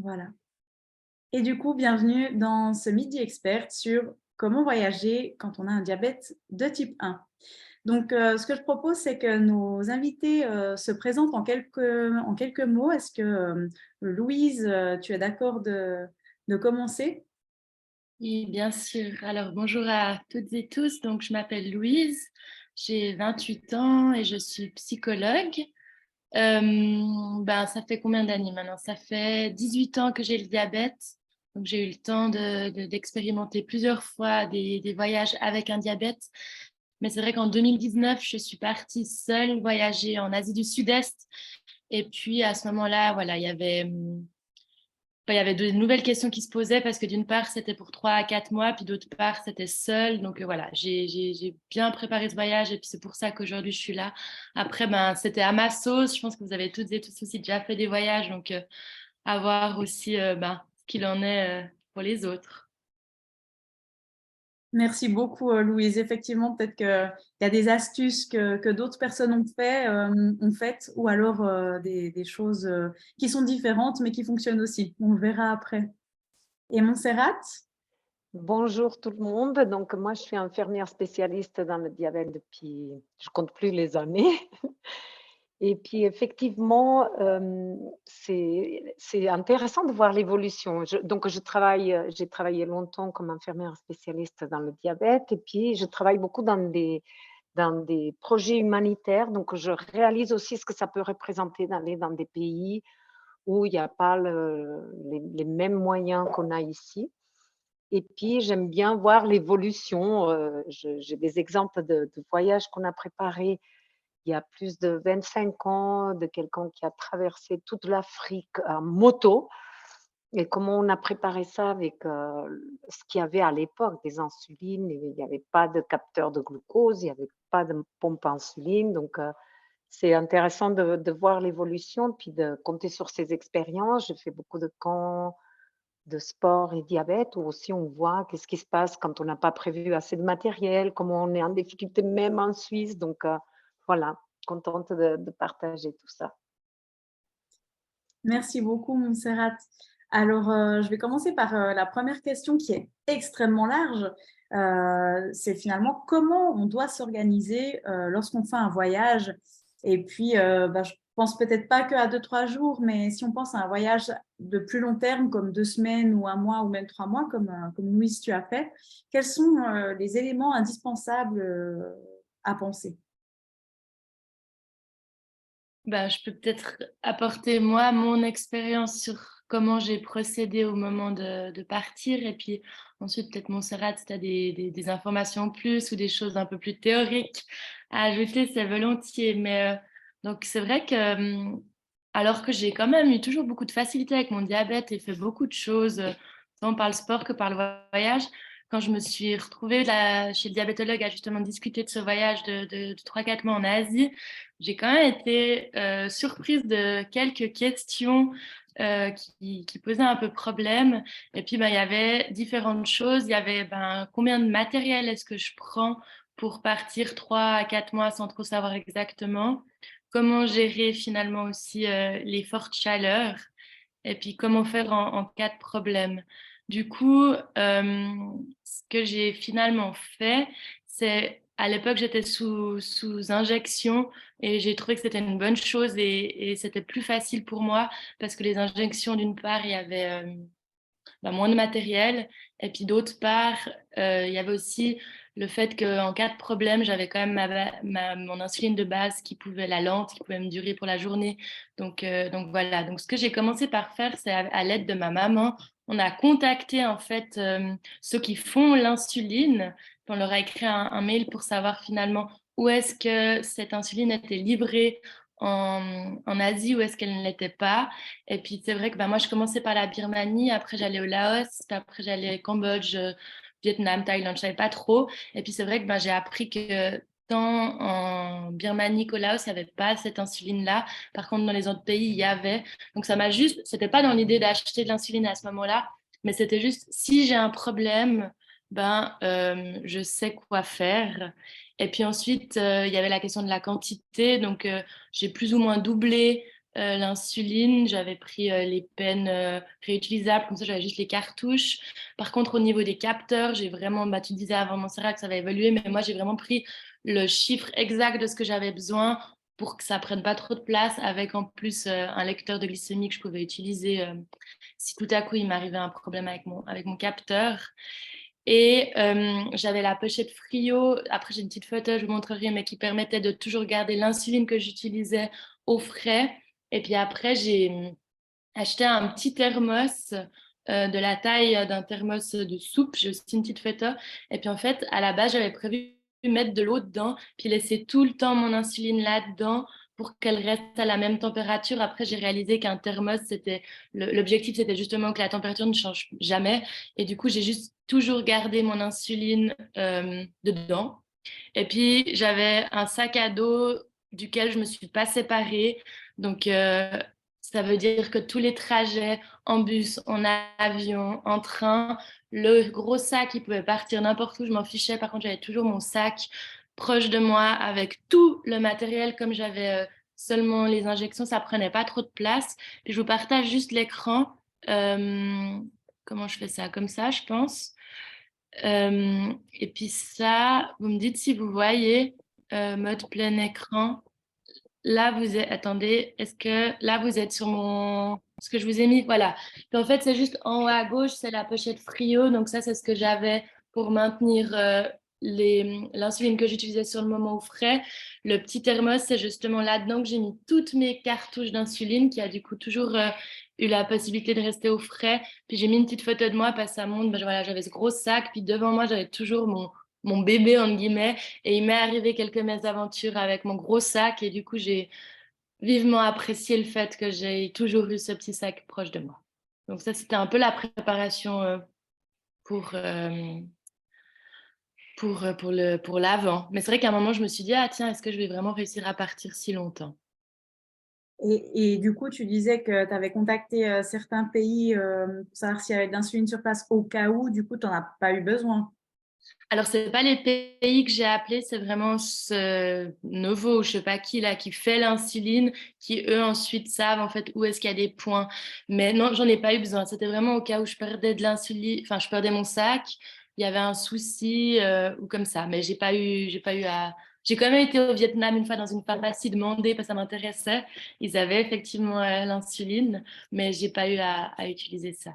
Voilà. Et du coup, bienvenue dans ce Midi Expert sur comment voyager quand on a un diabète de type 1. Donc, ce que je propose, c'est que nos invités se présentent en quelques mots. Est-ce que, Louise, tu es d'accord de commencer? Oui, bien sûr. Alors, bonjour à toutes et tous. Donc, je m'appelle Louise, j'ai 28 ans et je suis psychologue. Ça fait combien d'années maintenant? Ça fait 18 ans que j'ai le diabète. Donc, j'ai eu le temps d'expérimenter plusieurs fois des voyages avec un diabète. Mais c'est vrai qu'en 2019, je suis partie seule voyager en Asie du Sud-Est. Et puis, à ce moment-là, voilà, il y avait de nouvelles questions qui se posaient parce que d'une part, c'était pour 3 à 4 mois, puis d'autre part, c'était seul. Donc voilà, j'ai bien préparé ce voyage et puis c'est pour ça qu'aujourd'hui, je suis là. Après, c'était à ma sauce. Je pense que vous avez toutes et tous aussi déjà fait des voyages, donc à voir aussi ce qu'il en est pour les autres. Merci beaucoup, Louise. Effectivement, peut-être qu'il y a des astuces que d'autres personnes ont faites, ou alors des choses qui sont différentes, mais qui fonctionnent aussi. On le verra après. Et Montserrat? Bonjour tout le monde. Donc moi, je suis infirmière spécialiste dans le diabète depuis, je compte plus les années. Et puis effectivement, c'est intéressant de voir l'évolution. Donc je travaille, j'ai travaillé longtemps comme infirmière spécialiste dans le diabète et puis je travaille beaucoup dans des projets humanitaires. Donc je réalise aussi ce que ça peut représenter d'aller dans des pays où il n'y a pas les mêmes moyens qu'on a ici. Et puis, j'aime bien voir l'évolution. J'ai des exemples de voyages qu'on a préparés il y a plus de 25 ans, de quelqu'un qui a traversé toute l'Afrique en moto et comment on a préparé ça avec ce qu'il y avait à l'époque, des insulines. Il n'y avait pas de capteur de glucose, il n'y avait pas de pompe à insuline. Donc, c'est intéressant de voir l'évolution puis de compter sur ces expériences. Je fais beaucoup de camps de sport et diabète, où aussi on voit qu'est-ce qui se passe quand on n'a pas prévu assez de matériel, comment on est en difficulté même en Suisse. Donc voilà, contente de partager tout ça. Merci beaucoup, Montserrat. Alors, je vais commencer par la première question qui est extrêmement large. C'est finalement comment on doit s'organiser lorsqu'on fait un voyage. Et puis, je pense peut-être pas qu'à 2, 3 jours, mais si on pense à un voyage de plus long terme, comme 2 semaines ou un mois ou même 3 mois, comme Louise, tu as fait, quels sont les éléments indispensables à penser? Je peux peut-être apporter moi mon expérience sur comment j'ai procédé au moment de partir et puis ensuite peut-être Montserrat, si tu as des informations en plus ou des choses un peu plus théoriques à ajouter, c'est volontiers. Donc c'est vrai que alors que j'ai quand même eu toujours beaucoup de facilité avec mon diabète et fait beaucoup de choses, tant par le sport que par le voyage, quand je me suis retrouvée là, chez le diabétologue à justement discuter de ce voyage de 3-4 mois en Asie, j'ai quand même été surprise de quelques questions qui posaient un peu problème. Et puis, il y avait différentes choses. Il y avait combien de matériel est-ce que je prends pour partir 3 à 4 mois sans trop savoir exactement. Comment gérer finalement aussi les fortes chaleurs. Et puis, comment faire en cas de problème. Du coup, ce que j'ai finalement fait, c'est à l'époque, j'étais sous injection et j'ai trouvé que c'était une bonne chose et c'était plus facile pour moi parce que les injections, d'une part, il y avait moins de matériel et puis d'autre part, il y avait aussi le fait qu'en cas de problème, j'avais quand même mon insuline de base la lente, qui pouvait me durer pour la journée. Donc voilà. Donc ce que j'ai commencé par faire, c'est à l'aide de ma maman, on a contacté en fait ceux qui font l'insuline. On leur a écrit un mail pour savoir finalement où est-ce que cette insuline était livrée en Asie, où est-ce qu'elle ne l'était pas. Et puis c'est vrai que moi je commençais par la Birmanie, après j'allais au Laos, puis après j'allais au Cambodge, Vietnam, Thaïlande, je savais pas trop. Et puis c'est vrai que j'ai appris que tant en Birmanie qu'au Laos, il n'y avait pas cette insuline-là. Par contre, dans les autres pays, il y avait. Donc ça m'a juste, c'était pas dans l'idée d'acheter de l'insuline à ce moment-là, mais c'était juste si j'ai un problème, je sais quoi faire. Et puis ensuite, il y avait la question de la quantité. Donc j'ai plus ou moins doublé l'insuline, j'avais pris les pens réutilisables, comme ça j'avais juste les cartouches. Par contre, au niveau des capteurs, j'ai vraiment, tu disais avant Montserrat que ça va évoluer, mais moi j'ai vraiment pris le chiffre exact de ce que j'avais besoin pour que ça prenne pas trop de place, avec en plus un lecteur de glycémie que je pouvais utiliser si tout à coup il m'arrivait un problème avec mon capteur. Et j'avais la pochette Frio. Après, j'ai une petite photo, je vous montrerai, mais qui permettait de toujours garder l'insuline que j'utilisais au frais. Et puis après, j'ai acheté un petit thermos de la taille d'un thermos de soupe. J'ai aussi une petite photo. Et puis en fait, à la base, j'avais prévu mettre de l'eau dedans, puis laisser tout le temps mon insuline là-dedans pour qu'elle reste à la même température. Après, j'ai réalisé qu'un thermos, l'objectif, c'était justement que la température ne change jamais. Et du coup, j'ai juste toujours gardé mon insuline dedans. Et puis, j'avais un sac à dos duquel je ne me suis pas séparée. Donc, ça veut dire que tous les trajets en bus, en avion, en train, le gros sac, il pouvait partir n'importe où, je m'en fichais. Par contre, j'avais toujours mon sac proche de moi avec tout le matériel. Comme j'avais seulement les injections, ça prenait pas trop de place. Puis je vous partage juste l'écran. Euh, Comment je fais ça? Comme ça, je pense. Et puis ça, vous me dites si vous voyez mode plein écran. Là, vous êtes, attendez, est-ce que là, vous êtes sur ce que je vous ai mis? Voilà. Puis en fait, c'est juste en haut à gauche, c'est la pochette Frio. Donc ça, c'est ce que j'avais pour maintenir l'insuline que j'utilisais sur le moment au frais. Le petit thermos, c'est justement là-dedans que j'ai mis toutes mes cartouches d'insuline, qui a du coup toujours eu la possibilité de rester au frais. Puis j'ai mis une petite photo de moi, parce que ça montre, voilà, j'avais ce gros sac. Puis devant moi, j'avais toujours mon bébé, entre guillemets. Et il m'est arrivé quelques mésaventures avec mon gros sac. Et du coup, j'ai vivement apprécié le fait que j'ai toujours eu ce petit sac proche de moi. Donc ça, c'était un peu la préparation pour, euh, pour l'avant. Mais c'est vrai qu'à un moment, je me suis dit, ah tiens, est-ce que je vais vraiment réussir à partir si longtemps? Et du coup, tu disais que tu avais contacté certains pays pour savoir s'il y avait de l'insuline sur place au cas où, du coup, tu n'en as pas eu besoin. Alors, c'est pas les pays que j'ai appelés, c'est vraiment ce Novo, je sais pas qui là, qui fait l'insuline, qui eux ensuite savent en fait où est-ce qu'il y a des points. Mais non, j'en ai pas eu besoin. C'était vraiment au cas où je perdais de l'insuline, enfin, je perdais mon sac, il y avait un souci ou comme ça. Mais j'ai pas eu à. J'ai quand même été au Vietnam une fois dans une pharmacie demander parce que ça m'intéressait. Ils avaient effectivement l'insuline, mais j'ai pas eu à utiliser ça.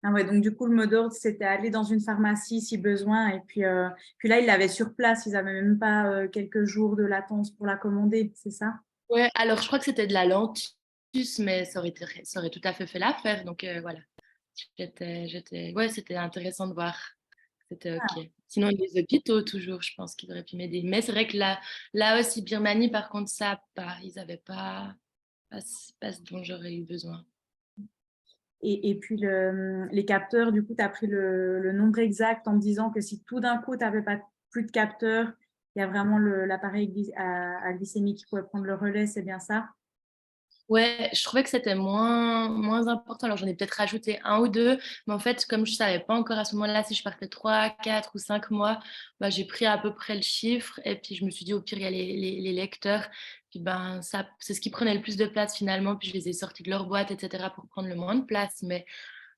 Ah ouais, donc du coup, le mot d'ordre, c'était aller dans une pharmacie si besoin. Et puis là, ils l'avaient sur place. Ils n'avaient même pas quelques jours de latence pour la commander, c'est ça? Ouais, alors je crois que c'était de la lentus, mais ça aurait tout à fait fait l'affaire. Donc voilà, ouais, c'était intéressant de voir. C'était OK. Sinon, les hôpitaux, toujours, je pense qu'ils auraient pu m'aider. Mais c'est vrai que là aussi, Birmanie, par contre, ça, ils n'avaient pas ce dont j'aurais eu besoin. Et puis les capteurs, du coup, tu as pris le nombre exact en me disant que si tout d'un coup, tu n'avais pas plus de capteurs, il y a vraiment l'appareil à glycémie qui pouvait prendre le relais, c'est bien ça? Ouais, je trouvais que c'était moins important. Alors, j'en ai peut-être rajouté un ou deux, mais en fait, comme je savais pas encore à ce moment-là si je partais 3, 4 ou 5 mois, bah, j'ai pris à peu près le chiffre et puis je me suis dit, au pire, il y a les lecteurs. Puis ben, ça, c'est ce qui prenait le plus de place finalement. Puis je les ai sortis de leur boîte, etc., pour prendre le moins de place. Mais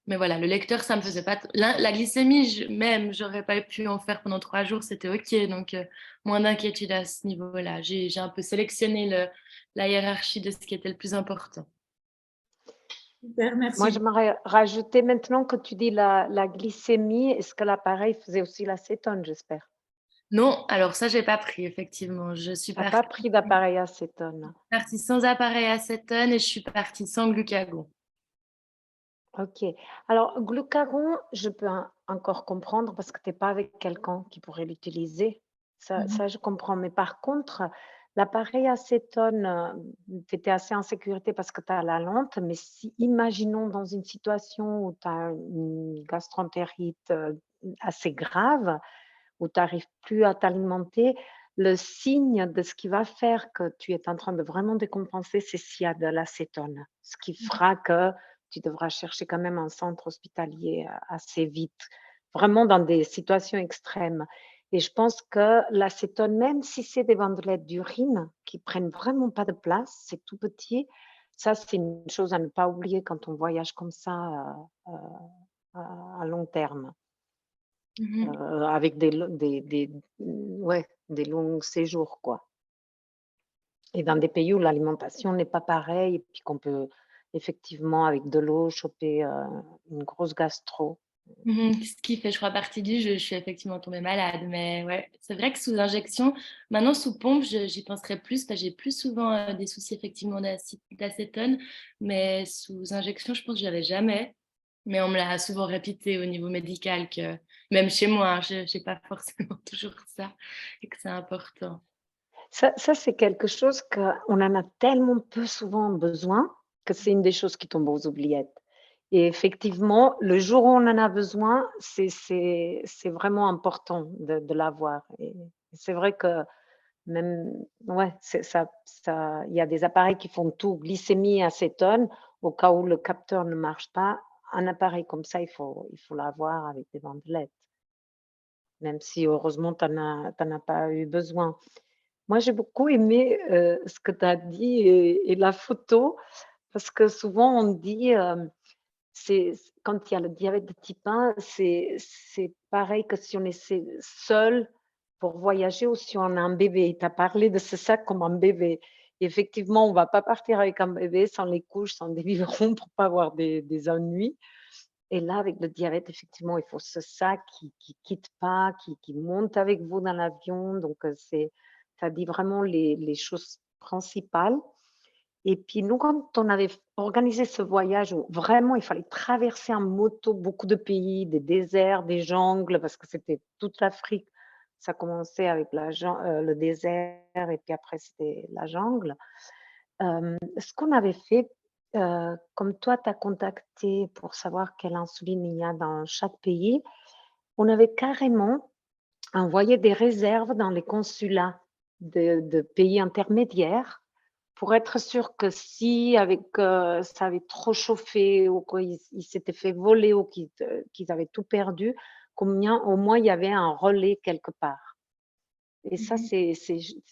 voilà, le lecteur, ça me faisait pas. La glycémie, même, j'aurais pas pu en faire pendant 3 jours, c'était OK. Donc, moins d'inquiétude à ce niveau-là. J'ai un peu sélectionné la hiérarchie de ce qui était le plus important. Super, Moi, merci. j'aimerais rajouter maintenant que tu dis la glycémie, est-ce que l'appareil faisait aussi l'acétone, j'espère? Non, alors ça, j'ai pas pris, effectivement. Je suis Tu n'as pas pris d'appareil acétone. partie sans appareil acétone et je suis partie sans glucagon. OK. Alors, glucagon, je peux encore comprendre parce que tu es pas avec quelqu'un qui pourrait l'utiliser. Ça, je comprends. Mais par contre, l'appareil acétone, tu étais assez en sécurité parce que tu as la lente. Mais si, imaginons dans une situation où tu as une gastroentérite assez grave, où tu n'arrives plus à t'alimenter, le signe de ce qui va faire que tu es en train de vraiment décompenser, c'est s'il y a de l'acétone. Ce qui fera que tu devras chercher quand même un centre hospitalier assez vite, vraiment dans des situations extrêmes. Et je pense que l'acétone, même si c'est des bandelettes d'urine qui prennent vraiment pas de place, c'est tout petit, Ça, c'est une chose à ne pas oublier quand on voyage comme ça à long terme, Mmh. avec ouais, des longs séjours, quoi. Et dans des pays où l'alimentation n'est pas pareille et puis qu'on peut effectivement, avec de l'eau, choper, une grosse gastro. Ce qui fait, je crois, partie du jeu. Je suis effectivement tombée malade, mais ouais, c'est vrai que sous injection maintenant sous pompe, j'y penserais plus parce que j'ai plus souvent, des soucis effectivement d'acétone, mais sous injection, je pense que j'avais jamais. Mais on me l'a souvent répété au niveau médical que même chez moi, hein, je j'ai pas forcément toujours ça et que c'est important. Ça, c'est quelque chose qu'on en a tellement peu souvent besoin que c'est une des choses qui tombe aux oubliettes. Et effectivement, le jour où on en a besoin, c'est vraiment important de l'avoir. Et c'est vrai que même, ouais, il y a des appareils qui font tout, glycémie, acétone, au cas où le capteur ne marche pas. Un appareil comme ça, il faut l'avoir avec des bandelettes, même si heureusement tu en as pas eu besoin. Moi, j'ai beaucoup aimé, ce que tu as dit et la photo, parce que souvent on dit, c'est quand il y a le diabète de type 1, c'est pareil que si on est seul pour voyager ou si on a un bébé. Tu as parlé de ce sac comme un bébé. Et effectivement, on ne va pas partir avec un bébé sans les couches, sans des biberons pour pas avoir des ennuis. Et là, avec le diabète, effectivement, il faut ce sac qui quitte pas, qui monte avec vous dans l'avion. Donc, tu as dit vraiment les choses principales. Et puis nous, quand on avait organisé ce voyage où vraiment il fallait traverser en moto beaucoup de pays, des déserts, des jungles, parce que c'était toute l'Afrique. Ça commençait avec le désert et puis après c'était la jungle. Ce qu'on avait fait, comme toi tu as contacté pour savoir quelle insuline il y a dans chaque pays, on avait carrément envoyé des réserves dans les consulats de pays intermédiaires pour être sûr que si avec, ça avait trop chauffé ou qu'ils s'étaient fait voler ou qu'ils avaient tout perdu, combien au moins il y avait un relais quelque part. Et ça, Mmh.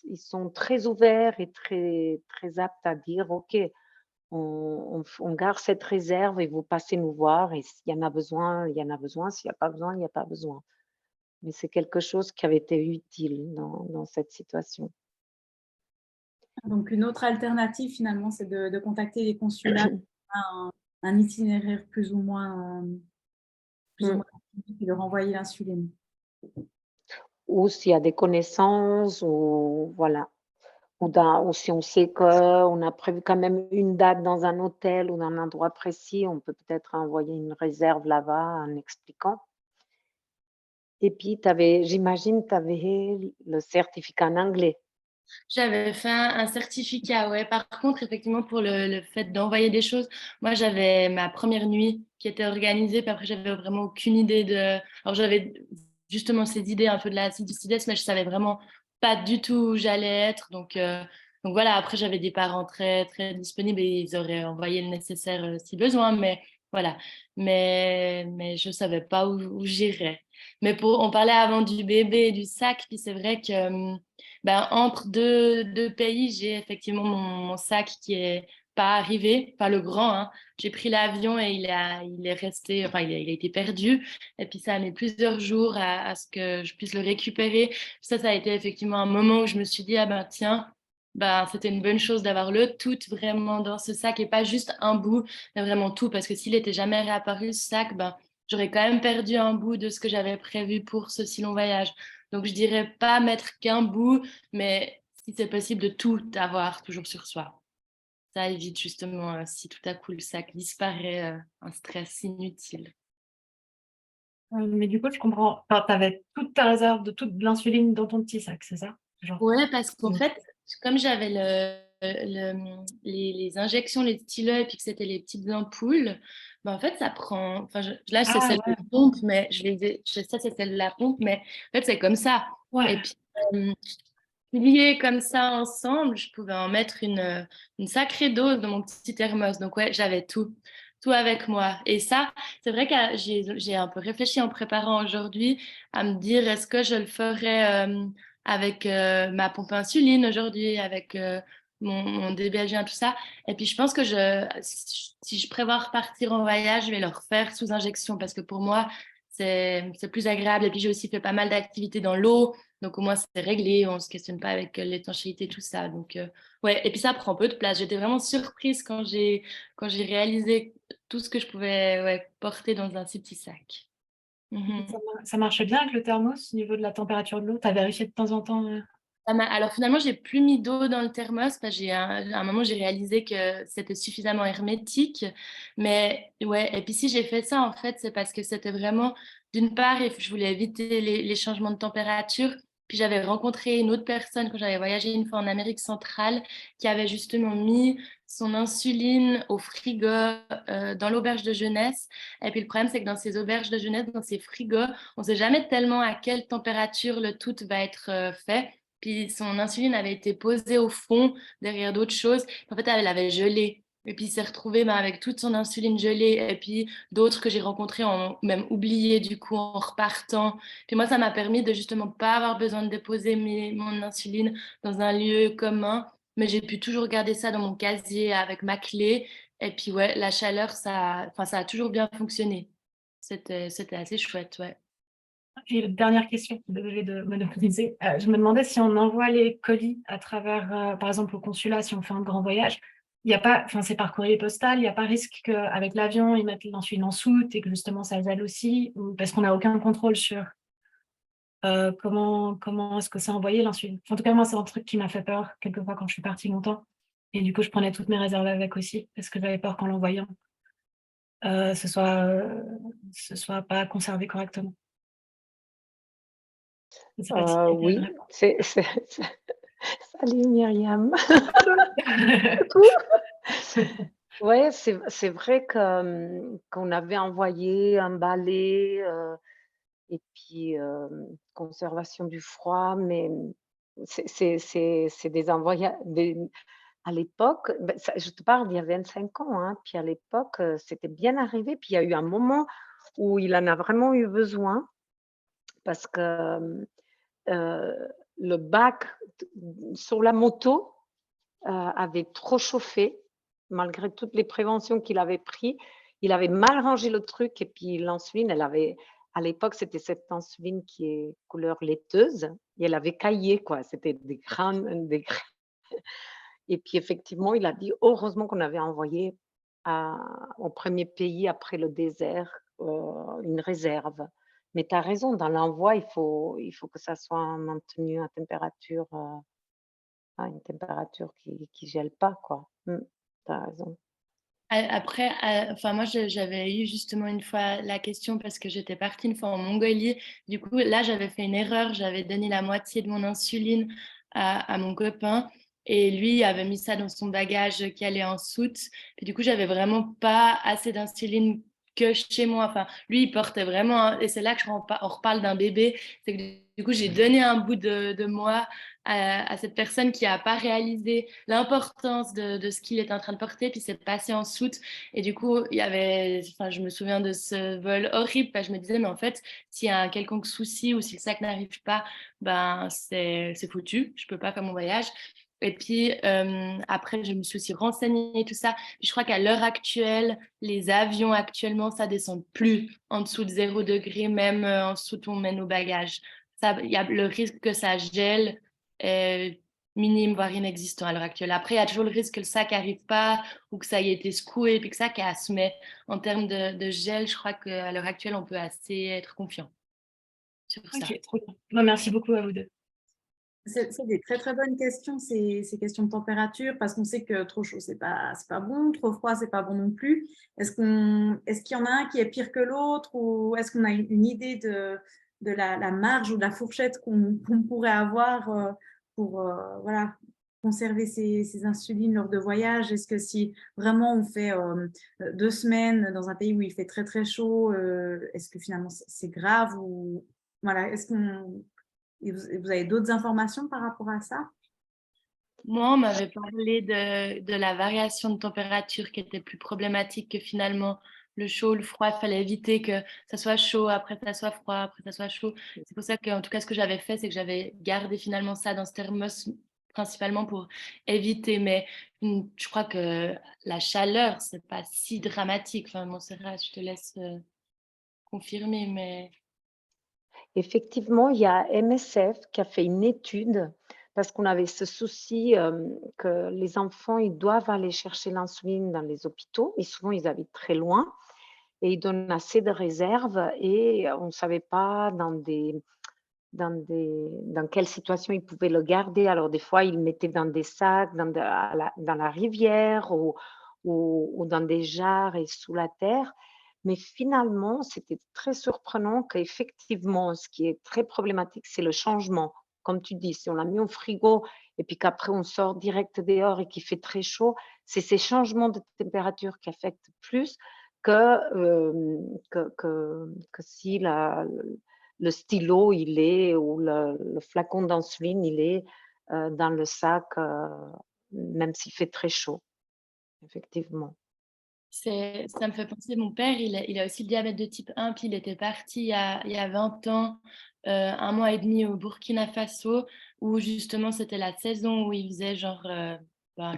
ils sont très ouverts et très très aptes à dire: «OK, on garde cette réserve et vous passez nous voir et s'il y en a besoin, il y en a besoin, s'il y a pas besoin, il y a pas besoin». Mais c'est quelque chose qui avait été utile dans cette situation. Donc une autre alternative finalement, c'est de contacter les consulats, un itinéraire plus ou Mmh. moins et de renvoyer l'insuline. Ou s'il y a des connaissances ou voilà. Ou si on sait qu'on a prévu quand même une date dans un hôtel ou dans un endroit précis, on peut peut-être envoyer une réserve là-bas en expliquant. Et puis j'imagine, tu avais le certificat en anglais. J'avais fait un certificat, ouais. Par contre, effectivement, pour le fait d'envoyer des choses, moi, j'avais ma première nuit qui était organisée, puis après, j'avais vraiment aucune idée de alors j'avais justement ces idées un peu de la du sud-est, mais je savais vraiment pas du tout où j'allais être, donc voilà. Après, j'avais des parents très, très disponibles et ils auraient envoyé le nécessaire, si besoin, mais voilà. Mais je savais pas où j'irais. Mais on parlait avant du bébé et du sac, puis c'est vrai que, ben, entre deux pays, j'ai effectivement mon sac qui est pas arrivé, pas le grand, hein. J'ai pris l'avion et il est resté, enfin, il a été perdu. Et puis, ça a mis plusieurs jours à ce que je puisse le récupérer. Ça a été effectivement un moment où je me suis dit, ah ben, tiens, ben, c'était une bonne chose d'avoir le tout vraiment dans ce sac et pas juste un bout, mais vraiment tout. Parce que s'il était jamais réapparu, ce sac, ben, j'aurais quand même perdu un bout de ce que j'avais prévu pour ce si long voyage. Donc, je dirais pas mettre qu'un bout, mais si c'est possible de tout avoir toujours sur soi. Ça évite justement, si tout à coup le sac disparaît, un stress inutile. Mais du coup, je comprends. Enfin, tu avais toute ta réserve de toute l'insuline dans ton petit sac, c'est ça? Genre, Ouais, parce qu'en mmh. fait, comme j'avais les injections, les stylets, et puis que c'était les petites ampoules, bah, en fait, ça prend. Enfin, là, c'est Ah celle de ouais, pompe, mais ça, c'est celle de la pompe, mais en fait, c'est comme ça. Et ouais. puis, liées comme ça ensemble, je pouvais en mettre une sacrée dose dans mon petit thermos. Donc, ouais, j'avais tout avec moi. Et ça, c'est vrai que j'ai un peu réfléchi en préparant aujourd'hui à me dire est-ce que je le ferais avec ma pompe insuline aujourd'hui, avec mon débelgien, tout ça. Et puis, je pense que si je prévois repartir en voyage, je vais le refaire sous injection parce que pour moi, c'est plus agréable. Et puis, j'ai aussi fait pas mal d'activités dans l'eau. Donc, au moins, c'est réglé. On ne se questionne pas avec l'étanchéité, tout ça. Donc, ouais. Et puis, ça prend peu de place. J'étais vraiment surprise quand j'ai réalisé tout ce que je pouvais porter dans un si petit sac. Mhm. Ça marche bien avec le thermos au niveau de la température de l'eau? Tu as vérifié de temps en temps? Alors finalement, j'ai plus mis d'eau dans le thermos parce que à un moment, j'ai réalisé que c'était suffisamment hermétique. Mais ouais, et puis si j'ai fait ça, en fait, c'est parce que c'était vraiment, d'une part, je voulais éviter les changements de température. Puis j'avais rencontré une autre personne quand j'avais voyagé une fois en Amérique centrale qui avait justement mis son insuline au frigo dans l'auberge de jeunesse. Et puis le problème, c'est que dans ces auberges de jeunesse, dans ces frigos, on ne sait jamais tellement à quelle température le tout va être fait. Puis son insuline avait été posée au fond, derrière d'autres choses. En fait, elle avait gelé. Et puis, il s'est retrouvé avec toute son insuline gelée. Et puis, d'autres que j'ai rencontrés ont même oublié, du coup, en repartant. Puis moi, ça m'a permis de justement pas avoir besoin de déposer mon insuline dans un lieu commun. Mais j'ai pu toujours garder ça dans mon casier avec ma clé. Et puis, ouais, la chaleur, ça a toujours bien fonctionné. C'était assez chouette, ouais. Et dernière question, désolée de monopoliser. Je me demandais si on envoie les colis à travers, par exemple, au consulat, si on fait un grand voyage, il y a pas, enfin, c'est par courrier postal, il n'y a pas risque qu'avec l'avion, ils mettent l'insuline en soute et que justement ça gèle aussi, ou parce qu'on n'a aucun contrôle sur comment est-ce que c'est envoyé l'insuline. En tout cas, moi, c'est un truc qui m'a fait peur quelquefois quand je suis partie longtemps. Et du coup, je prenais toutes mes réserves avec aussi, parce que j'avais peur qu'en l'envoyant, ce soit pas conservé correctement. Je sais pas si quelqu'un a une Oui, réponse. Salut Myriam. Ouais, c'est vrai que, qu'on avait envoyé un balai, et puis, conservation du froid, mais c'est des envoya des à l'époque, ça je te parle d'il y a 25 ans, hein, puis à l'époque, c'était bien arrivé, puis il y a eu un moment où il en a vraiment eu besoin parce que, le bac d sur la moto, avait trop chauffé, malgré toutes les préventions qu'il avait pris. Il avait mal rangé le truc et puis l'insuline, elle avait à l'époque, c'était cette insuline qui est couleur laiteuse et elle avait caillé quoi, c'était des grains des gra et puis effectivement, il a dit: «Heureusement qu'on avait envoyé à au 1er pays après le désert, une réserve». Mais tu as raison, dans l'envoi, il faut que ça soit maintenu à une température qui gèle pas, quoi. Tu as raison. Après, enfin moi j'avais eu justement une fois la question parce que j'étais partie une fois en Mongolie. Du coup, là, j'avais fait une erreur, j'avais donné la moitié de mon insuline à mon copain et lui avait mis ça dans son bagage qui allait en soute. Et du coup, j'avais vraiment pas assez d'insuline que chez moi. Enfin, lui, il portait vraiment, et c'est là que on reparle d'un bébé, c'est que du coup, j'ai donné un bout de moi à cette personne qui n'a pas réalisé l'importance de ce qu'il est en train de porter, puis c'est passé en soute. Et du coup, enfin, je me souviens de ce vol horrible, parce que je me disais, mais en fait, s'il y a un quelconque souci ou si le sac n'arrive pas, ben, c'est foutu, je peux pas faire mon voyage. Et puis après, je me suis aussi renseignée tout ça. Puis je crois qu'à l'heure actuelle, les avions actuellement, ça descend plus en dessous de 0 degré, même en dessous où on met nos bagages. Il y a le risque que ça gèle est minime, voire inexistant à l'heure actuelle. Après, il y a toujours le risque que le sac n'arrive pas ou que ça ait été secoué puis que ça casse. Mais en termes de gel, je crois qu'à l'heure actuelle, on peut assez être confiant sur ça. OK, trop bien. Bah, merci beaucoup à vous 2. C'est des très très bonnes questions, ces questions de température, parce qu'on sait que trop chaud, c'est pas bon, trop froid, c'est pas bon non plus. Est-ce qu'il y en a un qui est pire que l'autre, ou est-ce qu'on a une idée de la marge ou de la fourchette qu'on pourrait avoir pour voilà, conserver ces insulines lors de voyages? Est-ce que si vraiment on fait 2 semaines dans un pays où il fait très très chaud, est-ce que finalement c'est grave, ou voilà, et vous avez d'autres informations par rapport à ça? Moi, on m'avait parlé de la variation de température qui était plus problématique que finalement le chaud, le froid. Il fallait éviter que ça soit chaud, après ça soit froid, après ça soit chaud. C'est pour ça que, en tout cas, ce que j'avais fait, c'est que j'avais gardé finalement ça dans ce thermos principalement pour éviter. Mais je crois que la chaleur, c'est pas si dramatique. Enfin, Montserrat, je te laisse confirmer, mais Effectivement, il y a MSF qui a fait une étude parce qu'on avait ce souci que les enfants, ils doivent aller chercher l'insuline dans les hôpitaux, et souvent ils habitent très loin et ils donnent assez de réserves et on ne savait pas dans quelle situation ils pouvaient le garder. Alors des fois, ils le mettaient dans des sacs, dans la rivière ou dans des jarres et sous la terre. Mais finalement, c'était très surprenant qu'effectivement, ce qui est très problématique, c'est le changement. Comme tu dis, si on l'a mis au frigo et puis qu'après on sort direct dehors et qu'il fait très chaud, c'est ces changements de température qui affectent plus que si le stylo, il est ou le flacon d'insuline, il est dans le sac, même s'il fait très chaud, effectivement. ça me fait penser, mon père, il a aussi le diabète de type 1, puis il était parti il y a 20 ans, 1 mois et demi au Burkina Faso, où justement c'était la saison où il faisait genre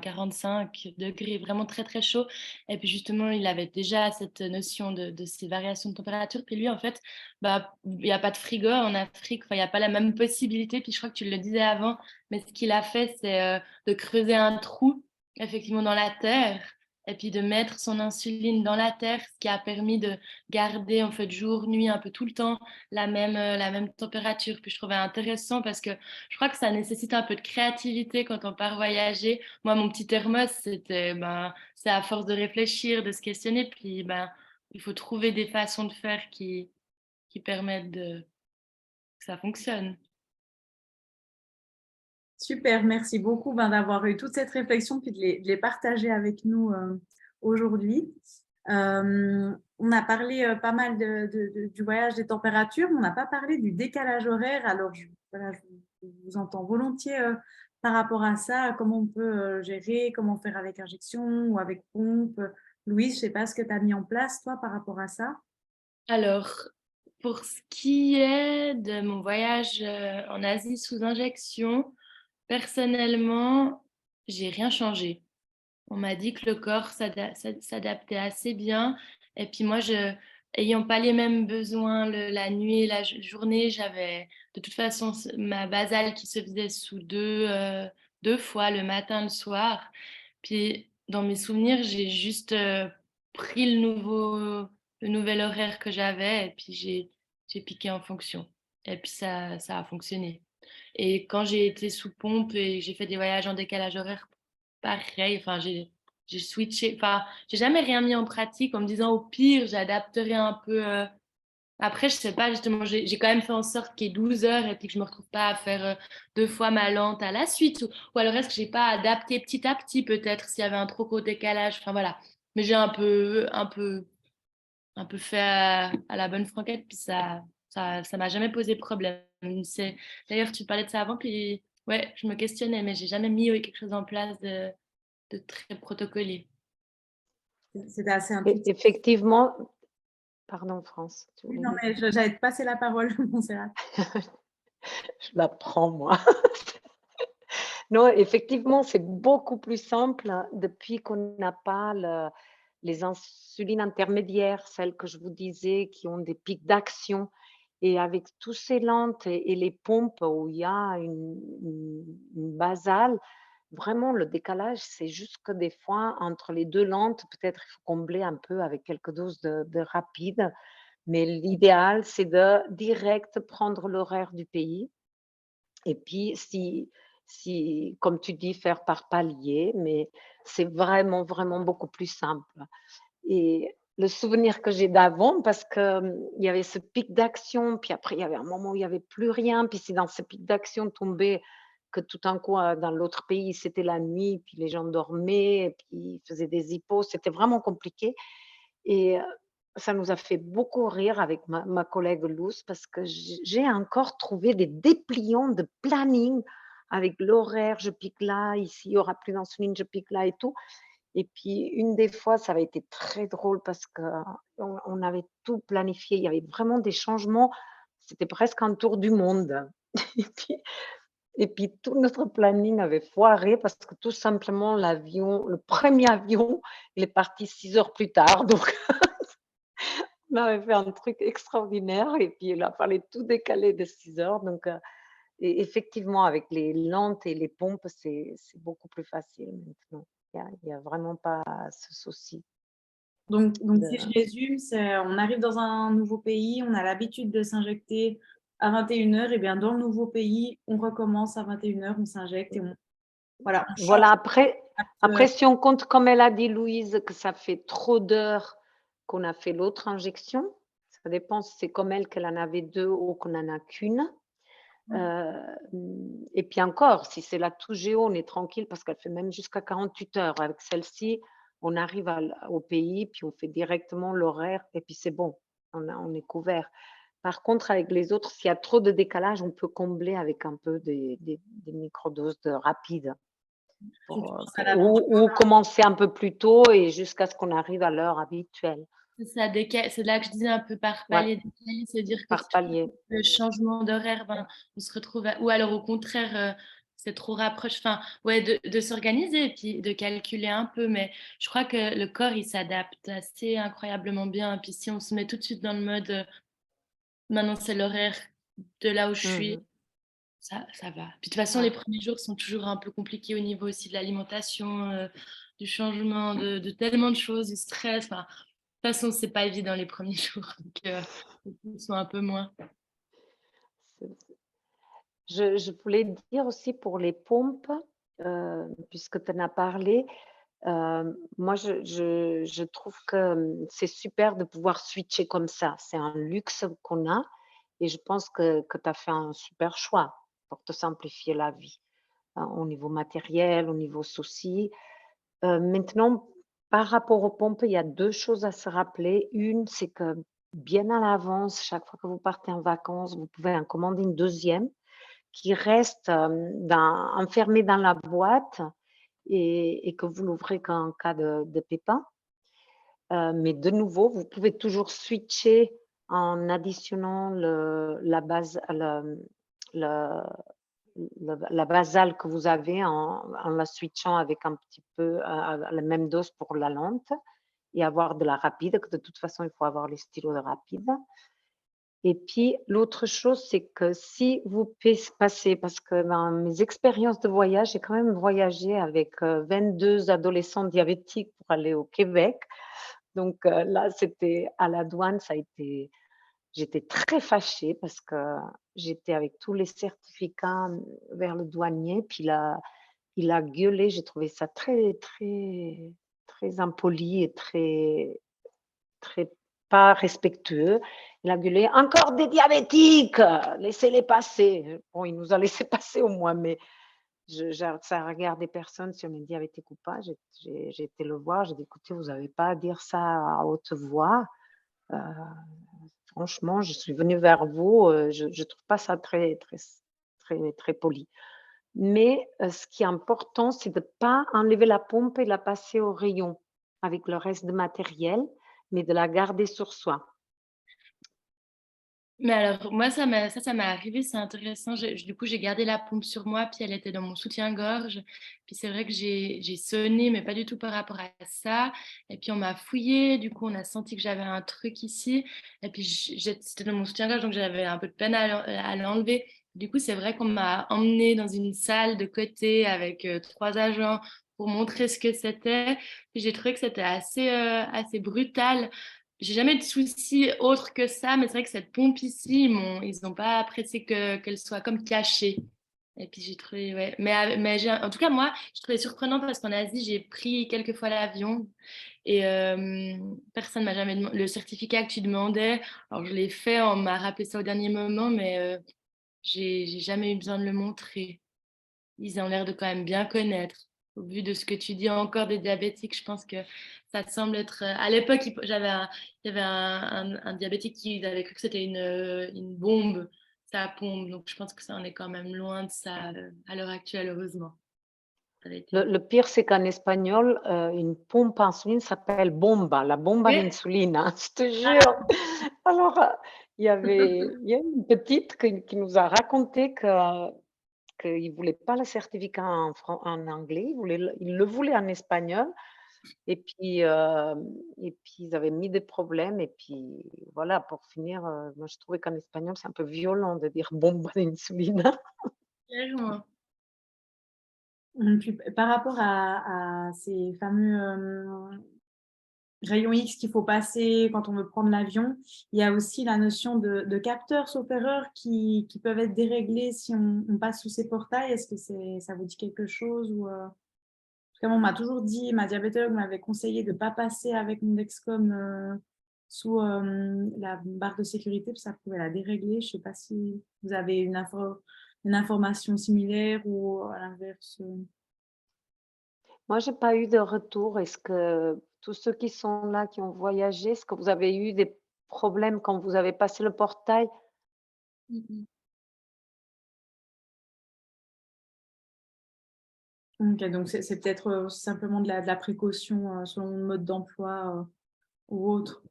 45 degrés, vraiment très très chaud. Et puis justement, il avait déjà cette notion de ces variations de température. Puis lui, en fait, il n'y a pas de frigo en Afrique, enfin, il n'y a pas la même possibilité. Puis je crois que tu le disais avant, mais ce qu'il a fait, c'est de creuser un trou, effectivement, dans la terre et puis de mettre son insuline dans la terre, ce qui a permis de garder en fait jour, nuit, un peu tout le temps la même température. Puis je trouvais intéressant parce que je crois que ça nécessite un peu de créativité quand on part voyager. Moi, mon petit thermos, c'est à force de réfléchir, de se questionner, puis il faut trouver des façons de faire qui permettent que ça fonctionne. Super, merci beaucoup d'avoir eu toute cette réflexion puis de les partager avec nous aujourd'hui. On a parlé pas mal du voyage des températures, mais on n'a pas parlé du décalage horaire. Alors, voilà, je vous entends volontiers par rapport à ça, comment on peut gérer, comment faire avec injection ou avec pompe. Louise, je ne sais pas ce que tu as mis en place, toi, par rapport à ça. Alors, pour ce qui est de mon voyage en Asie sous injection, personnellement, j'ai rien changé. On m'a dit que le corps s'adaptait assez bien. Et puis moi, ayant pas les mêmes besoins la nuit et la journée, j'avais de toute façon ma basale qui se faisait sous deux fois, le matin, le soir. Puis dans mes souvenirs, j'ai juste pris le nouvel horaire que j'avais et puis j'ai piqué en fonction. Et puis ça a fonctionné. Et quand j'ai été sous pompe et j'ai fait des voyages en décalage horaire, pareil, enfin, j'ai switché, enfin, j'ai jamais rien mis en pratique en me disant au pire, j'adapterai un peu. Après, je sais pas, justement, j'ai quand même fait en sorte qu'il y ait 12 heures et puis que je me retrouve pas à faire 2 fois ma lente à la suite. Ou alors est-ce que j'ai pas adapté petit à petit, peut-être, s'il y avait un trop gros décalage. Enfin, voilà. Mais j'ai un peu fait à la bonne franquette, puis ça m'a jamais posé problème. D'ailleurs, tu parlais de ça avant, puis ouais, je me questionnais, mais j'ai jamais mis quelque chose en place de très protocolier. C'était assez Et intuitif. effectivement, pardon France, tu voulais Non, dire? mais j'allais te passer la parole, Montserrat. Je la prends moi. Non, effectivement, c'est beaucoup plus simple depuis qu'on n'a pas les insulines intermédiaires, celles que je vous disais qui ont des pics d'action. Et avec tous ces lentes et les pompes où il y a une basale, vraiment le décalage, c'est juste que des fois, entre les 2 lentes, peut-être il faut combler un peu avec quelques doses de rapide. Mais l'idéal, c'est de direct prendre l'horaire du pays et puis si comme tu dis, faire par palier, mais c'est vraiment, vraiment beaucoup plus simple. Et le souvenir que j'ai d'avant, parce que, il y avait ce pic d'action, puis après il y avait un moment où il y avait plus rien, puis c'est dans ce pic d'action tombé que tout d'un coup, dans l'autre pays, c'était la nuit, puis les gens dormaient, et puis ils faisaient des hippos, c'était vraiment compliqué et ça nous a fait beaucoup rire avec ma collègue Luz parce que j'ai encore trouvé des dépliants de planning avec l'horaire, je pique là, ici il y aura plus d'insuline, je pique là et tout. Et puis une des fois, ça avait été très drôle parce qu'on avait tout planifié, il y avait vraiment des changements, c'était presque un tour du monde. Et puis Et puis tout notre planning avait foiré parce que tout simplement l'avion, le premier avion, il est parti 6 heures plus tard. Donc on avait fait un truc extraordinaire et puis il a fallu tout décaler de 6 heures. Donc et effectivement, avec les lentes et les pompes, c'est beaucoup plus facile maintenant. Il y a vraiment pas ce souci Donc, si je de résume, on arrive dans un nouveau pays, on a l'habitude de s'injecter à 21h, et bien dans le nouveau pays, on recommence à 21h, on s'injecte et voilà, on change. voilà, après si on compte, comme elle a dit Louise, que ça fait trop d'heures qu'on a fait l'autre injection, ça dépend si c'est comme elle qu'elle en avait 2 ou qu'on en a qu'une. Et puis encore, si c'est la tout géo, on est tranquille parce qu'elle fait même jusqu'à 48 heures. Avec celle-ci, on arrive au pays, puis on fait directement l'horaire et puis c'est bon, on est couvert. Par contre, avec les autres, s'il y a trop de décalage, on peut combler avec un peu des microdoses de rapide ou commencer un peu plus tôt et jusqu'à ce qu'on arrive à l'heure habituelle. C'est ça, c'est là que je disais un peu par Ouais, palier, décalé, c'est-à-dire que par palier. le changement d'horaire, ben, on se retrouve ou alors au contraire, c'est trop rapproche, enfin, ouais, de s'organiser et puis de calculer un peu, mais je crois que le corps, il s'adapte assez incroyablement bien. Et puis si on se met tout de suite dans le mode, maintenant c'est l'horaire de là où je suis, Mmh. ça va. Puis de toute façon, les Ouais. premiers jours sont toujours un peu compliqués au niveau aussi de l'alimentation, du changement, de tellement de choses, du stress. Enfin, de toute façon, c'est pas évident les premiers jours, donc ils sont un peu moins. C'est je voulais dire aussi pour les pompes, puisque tu en as parlé, moi je trouve que, c'est super de pouvoir switcher comme ça. C'est un luxe qu'on a et je pense que tu as fait un super choix pour te simplifier la vie, hein, au niveau matériel, au niveau soucis. Maintenant, par rapport aux pompes, il y a 2 choses à se rappeler. Une, c'est que bien à l'avance, chaque fois que vous partez en vacances, vous pouvez en commander une deuxième qui reste, enfermée dans la boîte et que vous l'ouvrez qu'en cas de pépin. Mais de nouveau, vous pouvez toujours switcher en additionnant le la basale que vous avez en la switchant avec un petit peu, la même dose pour la lente et avoir de la rapide, que de toute façon, il faut avoir les stylos de rapide. Et puis l'autre chose, c'est que si vous passez parce que dans mes expériences de voyage, j'ai quand même voyagé avec, 22 adolescents diabétiques pour aller au Québec. Donc, là, c'était à la douane, j'étais très fâchée parce que j'étais avec tous les certificats, vers le douanier, puis il a gueulé. J'ai trouvé ça très, très, très impoli et très, très pas respectueux. Il a gueulé: «Encore des diabétiques, laissez-les passer». Bon, il nous a laissé passer au moins, mais ça regarde des personnes si on est diabétique ou pas. J'ai été le voir, j'ai dit: «Écoutez, vous n'avez pas à dire ça à haute voix. Heu, franchement, je suis venue vers vous, je trouve pas ça très, très très, très poli». Mais, ce qui est important, c'est de pas enlever la pompe et la passer au rayon avec le reste de matériel, mais de la garder sur soi. Mais alors, moi, ça m'est arrivé, c'est intéressant. Du coup, j'ai gardé la pompe sur moi, puis elle était dans mon soutien-gorge. Puis c'est vrai que j'ai sonné, mais pas du tout par rapport à ça. Et puis on m'a fouillé, du coup, on a senti que j'avais un truc ici. Et puis c'était dans mon soutien-gorge, donc j'avais un peu de peine à l'enlever. Du coup, c'est vrai qu'on m'a emmenée dans une salle de côté avec 3 agents pour montrer ce que c'était. Puis j'ai trouvé que c'était assez brutal. J'ai jamais de soucis autres que ça, mais c'est vrai que cette pompe ici, ils n'ont pas apprécié qu'elle soit comme cachée. Et puis j'ai trouvé, ouais. Mais en tout cas, moi, je trouvais surprenant parce qu'en Asie, j'ai pris quelques fois l'avion et personne m'a jamais demandé le certificat que tu demandais. Alors je l'ai fait, on m'a rappelé ça au dernier moment, mais j'ai jamais eu besoin de le montrer. Ils ont l'air de quand même bien connaître. Au vu de ce que tu dis encore des diabétiques, je pense que ça te semble être. À l'époque, il y avait un diabétique qui avait cru que c'était une bombe, sa pompe. Donc, je pense que ça en est quand même loin de ça à l'heure actuelle, heureusement. Ça a été- Le pire, c'est qu'en espagnol, une pompe à insuline s'appelle bomba, la bomba Oui. d'insulina, je te jure. Alors, il y a une petite qui nous a raconté que qu'ils ne voulaient pas le certificat en anglais, ils le voulaient en espagnol. Et puis, ils avaient mis des problèmes. Et puis, voilà, pour finir, moi, je trouvais qu'en espagnol, c'est un peu violent de dire bomba de insulina. Clairement. Puis, par rapport à ces fameux rayons X qu'il faut passer quand on veut prendre l'avion, il y a aussi la notion de capteurs, sauf erreur, qui peuvent être déréglés si on passe sous ces portails. Est-ce que ça vous dit quelque chose ou, Parce que on m'a toujours dit, ma diabétologue m'avait conseillé de ne pas passer avec mon Dexcom sous la barre de sécurité, parce que ça pouvait la dérégler. Je ne sais pas si vous avez une information similaire ou à l'inverse. Moi, j'ai pas eu de retour. Est-ce que tous ceux qui sont là, qui ont voyagé, est-ce que vous avez eu des problèmes quand vous avez passé le portail? Mmh. Ok, donc c'est peut-être simplement de la précaution selon le mode d'emploi ou autre.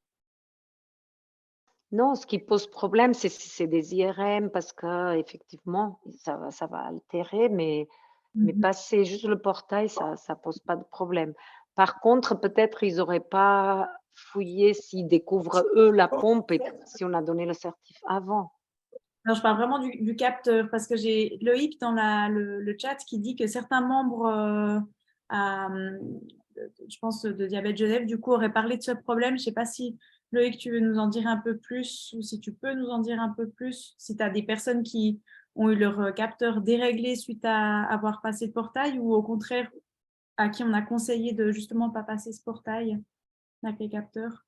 Non, ce qui pose problème, c'est si c'est des IRM parce qu'effectivement, ça va altérer, mais Mhm. passer juste le portail, ça pose pas de problème. Par contre, peut-être ils auraient pas fouillé s'ils découvrent eux la pompe et si on a donné le certif avant. Non, je parle vraiment du capteur parce que j'ai Loïc dans le chat qui dit que certains membres, je pense, de Diabète Genève, du coup, auraient parlé de ce problème. Je ne sais pas si Loïc, tu veux nous en dire un peu plus ou si tu peux nous en dire un peu plus, si tu as des personnes qui ont eu leur capteur déréglé suite à avoir passé le portail ou au contraire, à qui on a conseillé de justement pas passer ce portail avec les capteurs.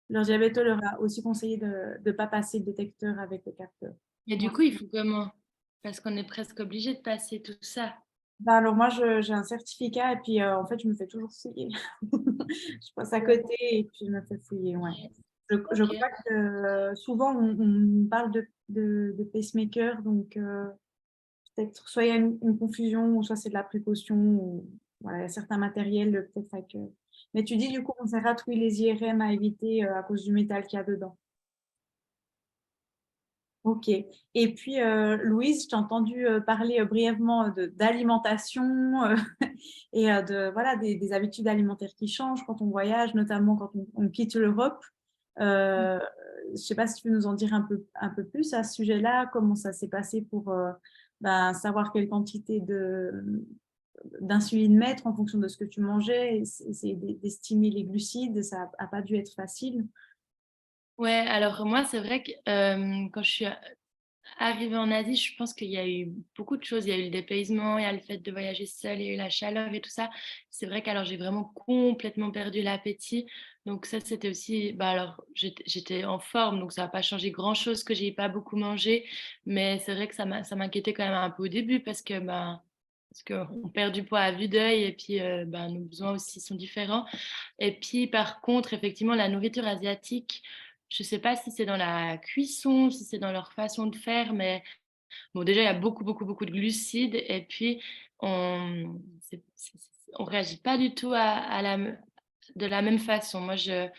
Leur diabète leur a aussi conseillé de ne pas passer le détecteur avec le capteur. Et du Ouais. coup, il faut comment? Parce qu'on est presque obligé de passer tout ça. Bah alors moi, j'ai un certificat et puis en fait, je me fais toujours fouiller. Je passe à côté et puis je me fais fouiller. Ouais. Je OK. crois que souvent, on parle de pacemaker, donc peut-être soit il y a une confusion, ou soit c'est de la précaution, ou voilà, il y a certains matériels, peut-être avec. Mais tu dis du coup, on essaiera de trouver les IRM à éviter à cause du métal qu'il y a dedans. Ok. Et puis, Louise, je t'ai entendu parler brièvement d'alimentation et voilà, des habitudes alimentaires qui changent quand on voyage, notamment quand on quitte l'Europe. Je ne sais pas si tu peux nous en dire un peu plus à ce sujet-là, comment ça s'est passé pour savoir quelle quantité d'insuline mettre en fonction de ce que tu mangeais, essayer d'estimer les glucides, ça n'a pas dû être facile. Ouais, alors moi, c'est vrai que quand je suis arrivée en Asie, je pense qu'il y a eu beaucoup de choses. Il y a eu le dépaysement, il y a le fait de voyager seule, il y a eu la chaleur et tout ça. C'est vrai qu'alors j'ai vraiment complètement perdu l'appétit. Donc ça, c'était aussi, bah alors j'étais en forme, donc ça n'a pas changé grand-chose que j'ai pas beaucoup mangé. Mais c'est vrai que ça m'inquiétait quand même un peu au début parce qu'on perd du poids à vue d'œil et puis nos besoins aussi sont différents. Et puis, par contre, effectivement, la nourriture asiatique, je ne sais pas si c'est dans la cuisson, si c'est dans leur façon de faire, mais bon, déjà, il y a beaucoup, beaucoup, beaucoup de glucides. Et puis, on ne réagit pas du tout de la même façon. Moi, j'ai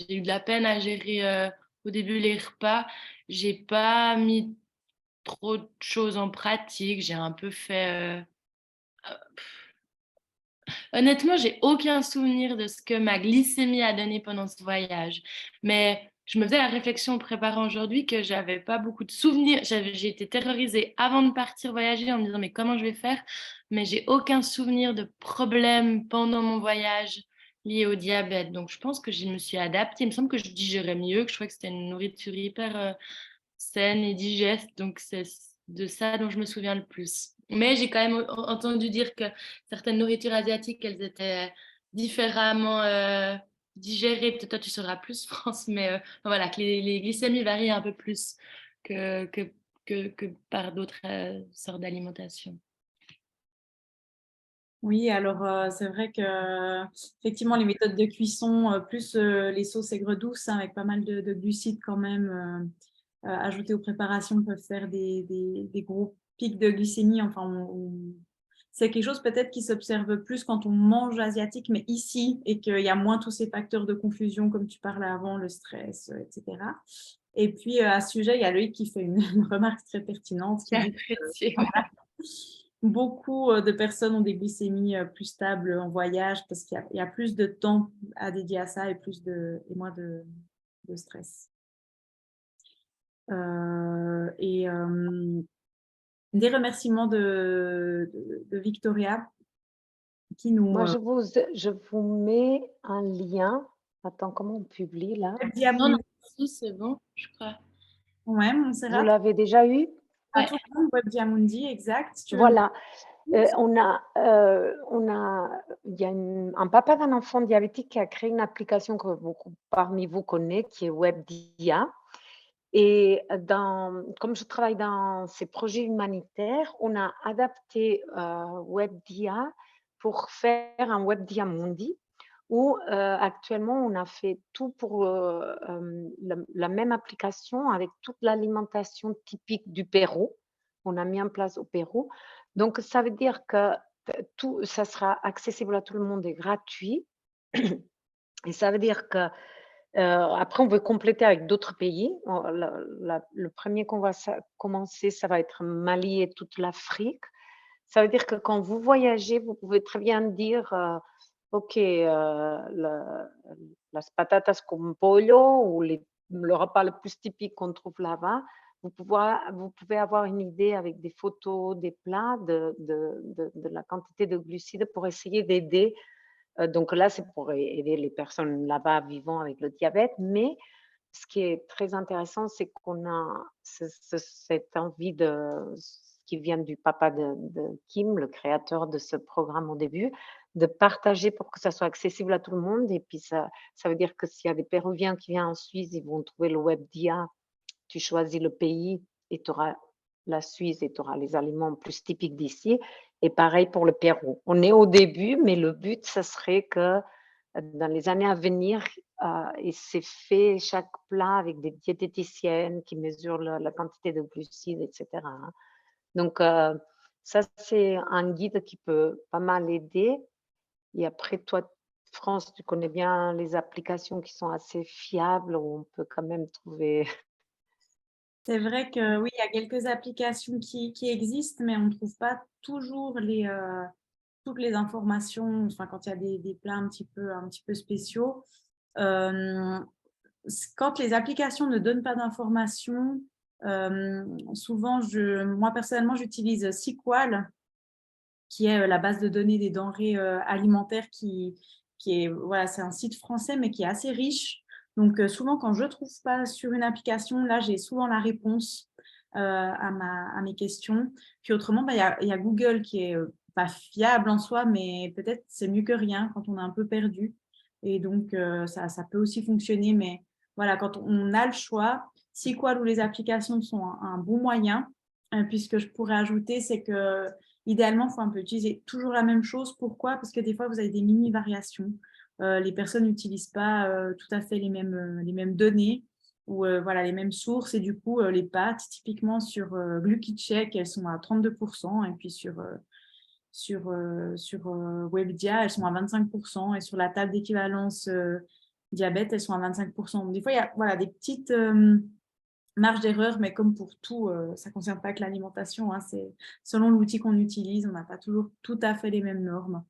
eu de la peine à gérer au début les repas. Je n'ai pas mis trop de choses en pratique. J'ai un peu fait... Honnêtement, j'ai aucun souvenir de ce que ma glycémie a donné pendant ce voyage. Mais je me faisais la réflexion en préparant aujourd'hui que j'avais pas beaucoup de souvenirs. J'ai été terrorisée avant de partir voyager en me disant mais comment je vais faire? Mais j'ai aucun souvenir de problème pendant mon voyage lié au diabète. Donc je pense que je me suis adaptée. Il me semble que je digérais mieux, que je crois que c'était une nourriture hyper saine et digeste. Donc c'est de ça dont je me souviens le plus. Mais j'ai quand même entendu dire que certaines nourritures asiatiques, elles étaient différemment digérées. Peut-être toi, tu sauras plus, France, mais voilà, que les glycémies varient un peu plus que, que, que par d'autres sortes d'alimentation. Oui, alors c'est vrai que effectivement les méthodes de cuisson, plus les sauces aigres douces hein, avec pas mal de glucides quand même ajoutés aux préparations peuvent faire des gros pics de glycémie. Enfin, c'est quelque chose peut-être qui s'observe plus quand on mange asiatique, mais ici et qu'il y a moins tous ces facteurs de confusion comme tu parlais avant, le stress, etc. Et puis, à ce sujet, il y a Loïc qui fait une remarque très pertinente qui J'ai dit apprécié. beaucoup de personnes ont des glycémies plus stables en voyage parce qu'il y a plus de temps à dédier à ça et moins de stress. Et des remerciements de Victoria qui nous Moi, je vous mets un lien. Attends, comment on publie là? Non, non, si, c'est bon, je crois. Ouais, Vous Montserrat. l'avez déjà eu? À Ouais. tout le monde, Webdiamundi, exact. Tu veux Voilà. Il y a un papa d'un enfant diabétique qui a créé une application que beaucoup parmi vous connaissent, qui est WebDia. Et comme je travaille dans ces projets humanitaires, on a adapté WebDia pour faire un WebDiamundi où actuellement on a fait tout pour la même application avec toute l'alimentation typique du Pérou. On a mis en place au Pérou. Donc ça veut dire que tout ça sera accessible à tout le monde et gratuit. Et ça veut dire que après, on veut compléter avec d'autres pays. Le premier qu'on va commencer, ça va être Mali et toute l'Afrique. Ça veut dire que quand vous voyagez, vous pouvez très bien dire, OK, las patatas con pollo ou le repas le plus typique qu'on trouve là-bas. Vous pouvez avoir une idée avec des photos, des plats, de la quantité de glucides pour essayer d'aider. Donc là, c'est pour aider les personnes là-bas vivant avec le diabète. Mais ce qui est très intéressant, c'est qu'on a cette envie qui vient du papa de Kim, le créateur de ce programme au début, de partager pour que ça soit accessible à tout le monde. Et puis, ça veut dire que s'il y a des Péruviens qui viennent en Suisse, ils vont trouver le WebDia. Tu choisis le pays et tu auras la Suisse et tu auras les aliments plus typiques d'ici. Et pareil pour le Pérou. On est au début, mais le but, ce serait que dans les années à venir, et c'est fait chaque plat avec des diététiciennes qui mesurent la quantité de glucides, etc. Donc, ça, c'est un guide qui peut pas mal aider. Et après, toi, France, tu connais bien les applications qui sont assez fiables, où on peut quand même trouver. C'est vrai que oui, il y a quelques applications qui existent, mais on ne trouve pas toujours toutes les informations. Enfin, quand il y a des plats un petit peu spéciaux. Quand les applications ne donnent pas d'informations, souvent, moi personnellement, j'utilise Sequal, qui est la base de données des denrées alimentaires qui est, voilà, c'est un site français, mais qui est assez riche. Donc, souvent, quand je ne trouve pas sur une application, là, j'ai souvent la réponse à mes questions. Puis autrement, bah, il y a Google qui est pas fiable en soi, mais peut-être c'est mieux que rien quand on est un peu perdu. Et donc, ça peut aussi fonctionner. Mais voilà, quand on a le choix, SQL ou les applications sont un bon moyen. Puisque je pourrais ajouter, c'est que idéalement, il faut un peu utiliser toujours la même chose. Pourquoi? Parce que des fois, vous avez des mini-variations. Les personnes n'utilisent pas tout à fait les mêmes données ou voilà, les mêmes sources. Et du coup, les pâtes, typiquement sur GlukiCheck, elles sont à 32%. Et puis sur WebDia, elles sont à 25%. Et sur la table d'équivalence diabète, elles sont à 25%. Donc, des fois, il y a voilà, des petites marge d'erreur, mais comme pour tout, ça ne concerne pas que l'alimentation. Hein, c'est selon l'outil qu'on utilise, on n'a pas toujours tout à fait les mêmes normes.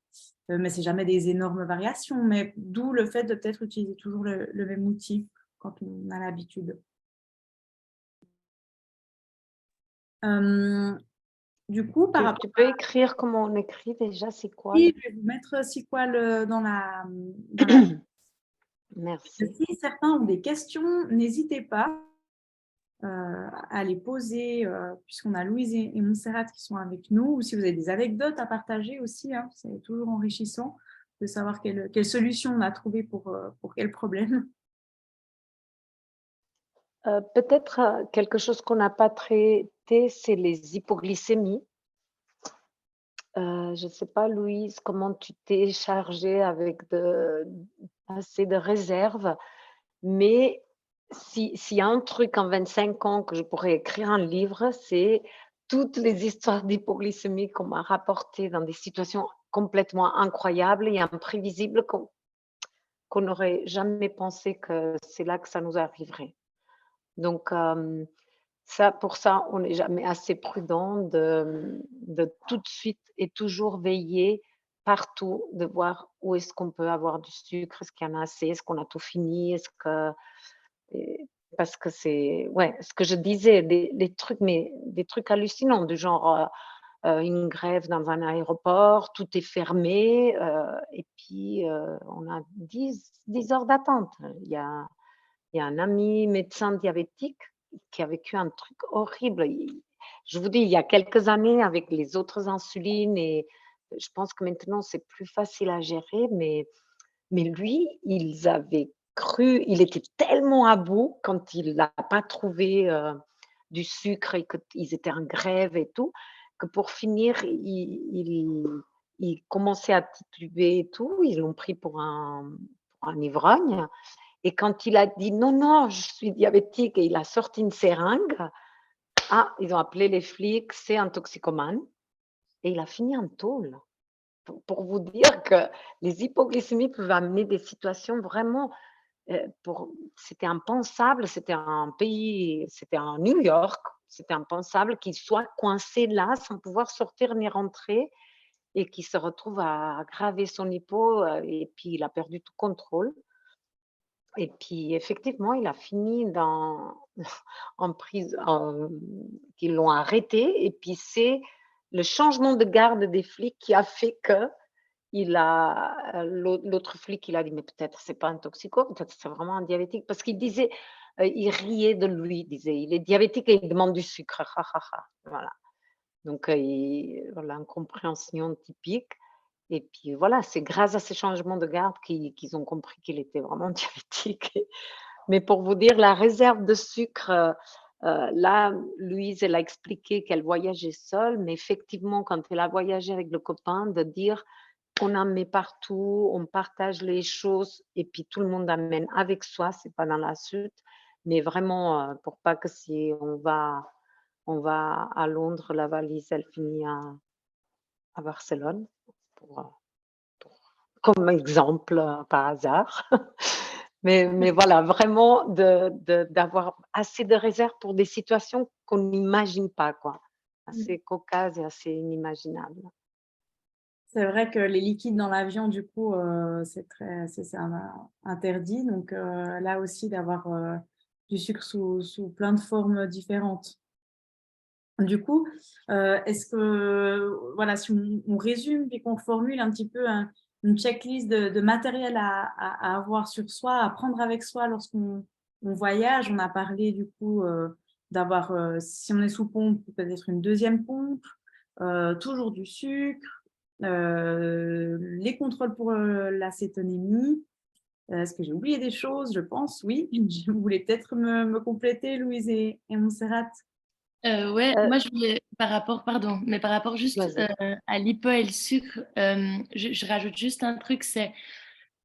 Mais c'est jamais des énormes variations. Mais d'où le fait de peut-être utiliser toujours le même outil quand on a l'habitude. Du coup, par rapport Tu peux écrire comment on écrit déjà, c'est quoi? je vais vous mettre SQL dans la. Merci. Si certains ont des questions, n'hésitez pas à les poser, puisqu'on a Louise et Montserrat qui sont avec nous, ou si vous avez des anecdotes à partager aussi, hein, c'est toujours enrichissant de savoir quelle solution on a trouvé pour quel problème. Peut-être quelque chose qu'on n'a pas traité, c'est les hypoglycémies. Je ne sais pas, Louise, comment tu t'es chargée avec assez de réserves, mais s'il y a un truc en 25 ans que je pourrais écrire un livre, c'est toutes les histoires d'hypoglycémie qu'on m'a rapportées dans des situations complètement incroyables et imprévisibles qu'on n'aurait jamais pensé que c'est là que ça nous arriverait. Donc, ça, pour ça, on n'est jamais assez prudent de tout de suite et toujours veiller partout, de voir où est-ce qu'on peut avoir du sucre, est-ce qu'il y en a assez, est-ce qu'on a tout fini, est-ce que et parce que c'est ouais, ce que je disais, des trucs, mais des trucs hallucinants du genre, une grève dans un aéroport, tout est fermé, et puis, on a 10 heures d'attente. Il y a un ami médecin diabétique qui a vécu un truc horrible. Je vous dis, il y a quelques années, avec les autres insulines, et je pense que maintenant, c'est plus facile à gérer, mais lui, ils avaient cru, il était tellement à bout quand il n'a pas trouvé, du sucre et qu'ils étaient en grève et tout, que pour finir, il commençait à tituber et tout. Ils l'ont pris pour un ivrogne, et quand il a dit: «Non, non, je suis diabétique», et il a sorti une seringue, ils ont appelé les flics, c'est un toxicomane, et il a fini en tôle. Pour vous dire que les hypoglycémies peuvent amener des situations vraiment, c'était impensable, c'était en New York, c'était impensable qu'il soit coincé là sans pouvoir sortir ni rentrer, et qu'il se retrouve à aggraver son hypo, et puis il a perdu tout contrôle. Et puis effectivement, il a fini en prison, qu'ils l'ont arrêté, et puis c'est le changement de garde des flics qui a fait que l'autre flic, il a dit: «Mais peut-être c'est pas un toxico, peut-être c'est vraiment un diabétique», parce qu'il disait, il riait de lui, il disait: «Il est diabétique et il demande du sucre, ha, ha, ha». Voilà, donc voilà, incompréhension typique. Et puis voilà, c'est grâce à ces changements de garde qu'ils ont compris qu'il était vraiment diabétique. Mais pour vous dire, la réserve de sucre, là, Louise, elle a expliqué qu'elle voyageait seule, mais effectivement, quand elle a voyagé avec le copain, de dire qu'on en met partout, on partage les choses, et puis tout le monde amène avec soi, c'est pas dans la soute, mais vraiment, pour pas que si on va à Londres, la valise, elle finit à Barcelone, pour, comme exemple, par hasard. Mais voilà, vraiment d'avoir assez de réserve pour des situations qu'on n'imagine pas, quoi. Mmh. Assez cocasses et assez inimaginables. C'est vrai que les liquides dans l'avion, du coup, c'est interdit. Donc, là aussi, d'avoir du sucre sous plein de formes différentes. Du coup, est-ce que, voilà, si on résume et qu'on formule un petit peu une checklist de matériel à avoir sur soi, à prendre avec soi lorsqu'on voyage. On a parlé du coup d'avoir, si on est sous pompe, peut-être une deuxième pompe, toujours du sucre, les contrôles pour l'acétonémie. Est-ce que j'ai oublié des choses? Je pense, oui. Vous voulez peut-être me compléter, Louise et Montserrat? Ouais, Heu, moi je voulais par rapport juste, Vas-y. à l'hypo et le sucre, je rajoute juste un truc, c'est